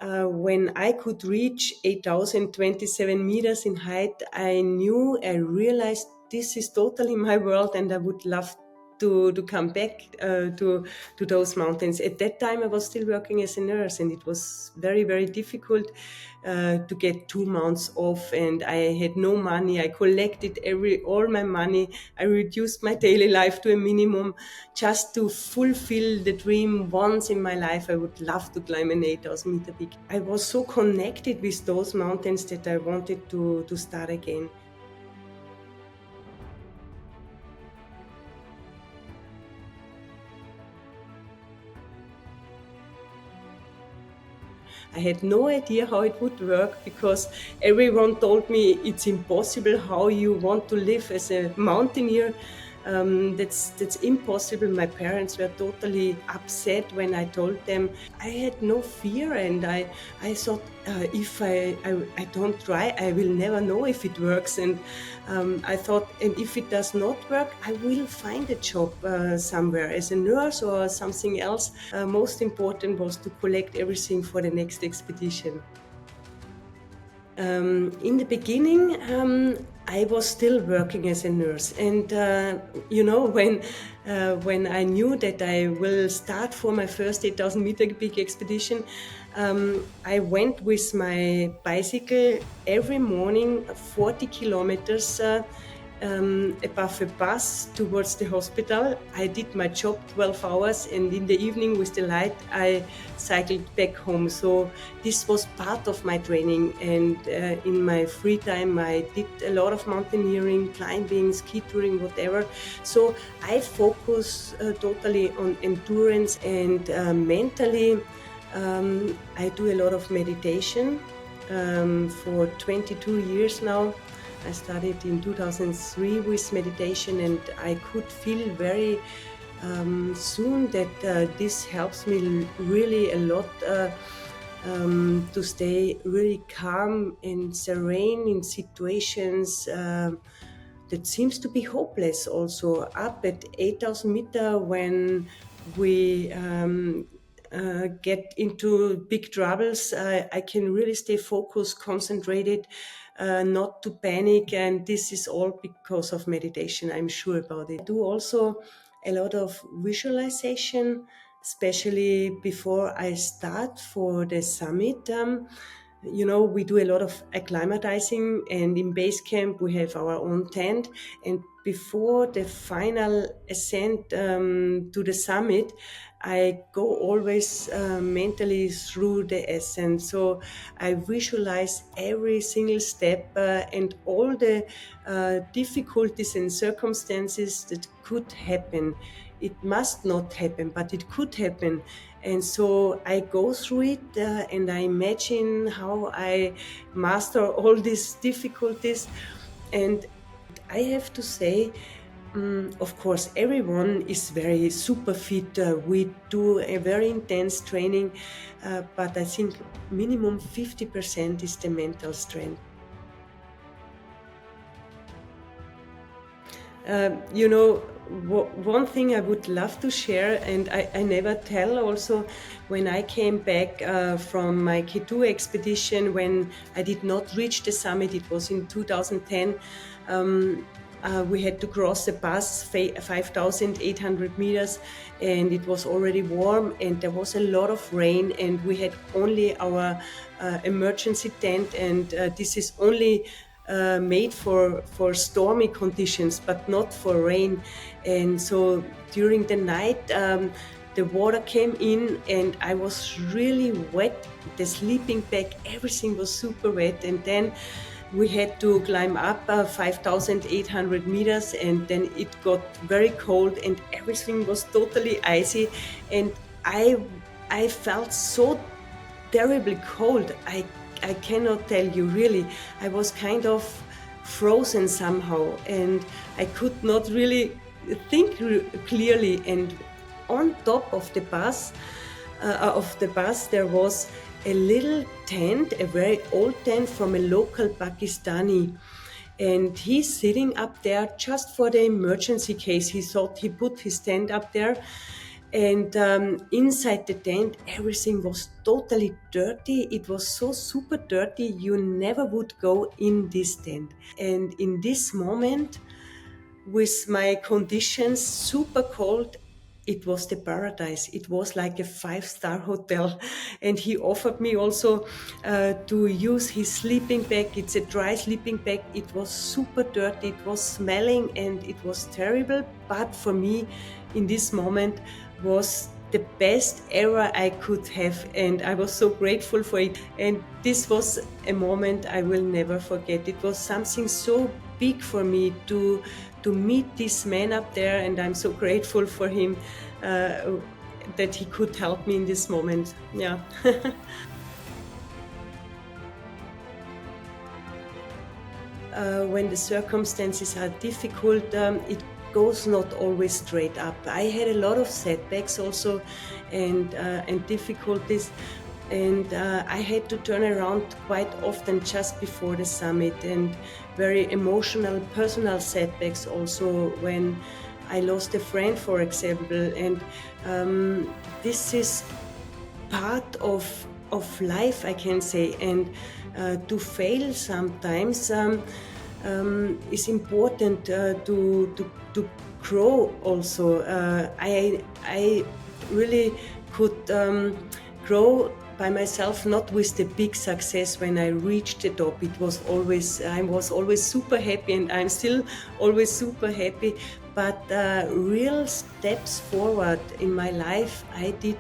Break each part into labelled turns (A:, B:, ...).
A: when I could reach 8,027 meters in height, I realized this is totally my world, and I would love to come back to those mountains. At that time, I was still working as a nurse, and it was very, very difficult to get 2 months off, and I had no money. I collected all my money. I reduced my daily life to a minimum just to fulfill the dream. Once in my life, I would love to climb an 8,000 meter peak. I was so connected with those mountains that I wanted to start again. I had no idea how it would work, because everyone told me it's impossible. How you want to live as a mountaineer, that's impossible. My parents were totally upset when I told them. I had no fear, and I thought, if I don't try, I will never know if it works. And I thought, and if it does not work, I will find a job somewhere as a nurse or something else. Most important was to collect everything for the next expedition. In the beginning, I was still working as a nurse, and when I knew that I will start for my first 8,000 meter peak expedition, I went with my bicycle every morning 40 kilometers above a bus towards the hospital. I did my job 12 hours, and in the evening with the light I cycled back home. So this was part of my training, and in my free time I did a lot of mountaineering, climbing, ski touring, whatever. So I focus totally on endurance, and mentally I do a lot of meditation for 22 years now. I started in 2003 with meditation, and I could feel very soon that this helps me really a lot to stay really calm and serene in situations that seems to be hopeless. Also up at 8,000 meter, when we get into big troubles, I can really stay focused, concentrated, not to panic, and this is all because of meditation. I'm sure about it. I do also a lot of visualization, especially before I start for the summit. We do a lot of acclimatizing, and in base camp we have our own tent, and before the final ascent to the summit, I go always mentally through the ascent. So I visualize every single step and all the difficulties and circumstances that could happen. It must not happen, but it could happen. And so I go through it and I imagine how I master all these difficulties. And I have to say, of course, everyone is very super fit. We do a very intense training, but I think minimum 50% is the mental strength. One thing I would love to share, and I never tell also, when I came back from my K2 expedition, when I did not reach the summit, it was in 2010, we had to cross the pass 5,800 meters, and it was already warm, and there was a lot of rain, and we had only our emergency tent, and this is only made for stormy conditions, but not for rain. And so during the night, the water came in, and I was really wet. The sleeping bag, everything was super wet. And then we had to climb up 5,800 meters, and then it got very cold, and everything was totally icy. And I felt so terribly cold. I cannot tell you, really. I was kind of frozen somehow, and I could not really think clearly. And on top of the bus, there was a little tent, a very old tent from a local Pakistani. And he's sitting up there just for the emergency case. He thought he put his tent up there. And inside the tent, everything was totally dirty. It was so super dirty, you never would go in this tent. And in this moment, with my conditions super cold, it was the paradise. It was like a 5-star hotel. And he offered me also to use his sleeping bag. It's a dry sleeping bag. It was super dirty, it was smelling, and it was terrible. But for me, in this moment, was the best ever I could have, and I was so grateful for it. And this was a moment I will never forget. It was something so big for me to meet this man up there, and I'm so grateful for him that he could help me in this moment. Yeah. When the circumstances are difficult, it goes not always straight up. I had a lot of setbacks also, and difficulties, and I had to turn around quite often just before the summit, and very emotional, personal setbacks also when I lost a friend, for example, and this is part of life, I can say, and to fail sometimes is important to grow also. I really could grow by myself, not with the big success when I reached the top. I was always super happy, and I'm still always super happy, but real steps forward in my life I did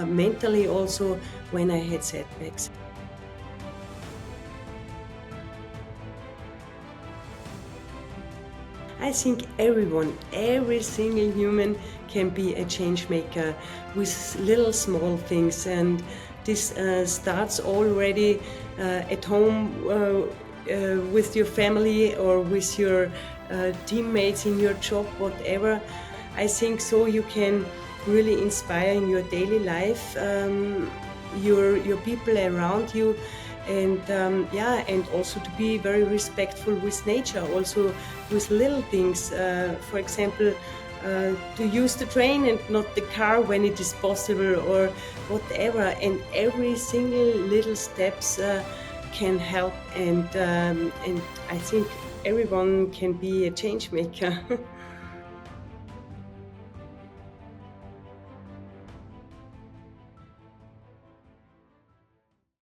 A: mentally also when I had setbacks. I think everyone, every single human can be a change maker with little small things, and this starts already at home with your family or with your teammates in your job, whatever. I think so you can really inspire in your daily life your people around you, and and also to be very respectful with nature, also with little things. For example, to use the train and not the car when it is possible, or whatever. And every single little steps can help, and I think everyone can be a change maker.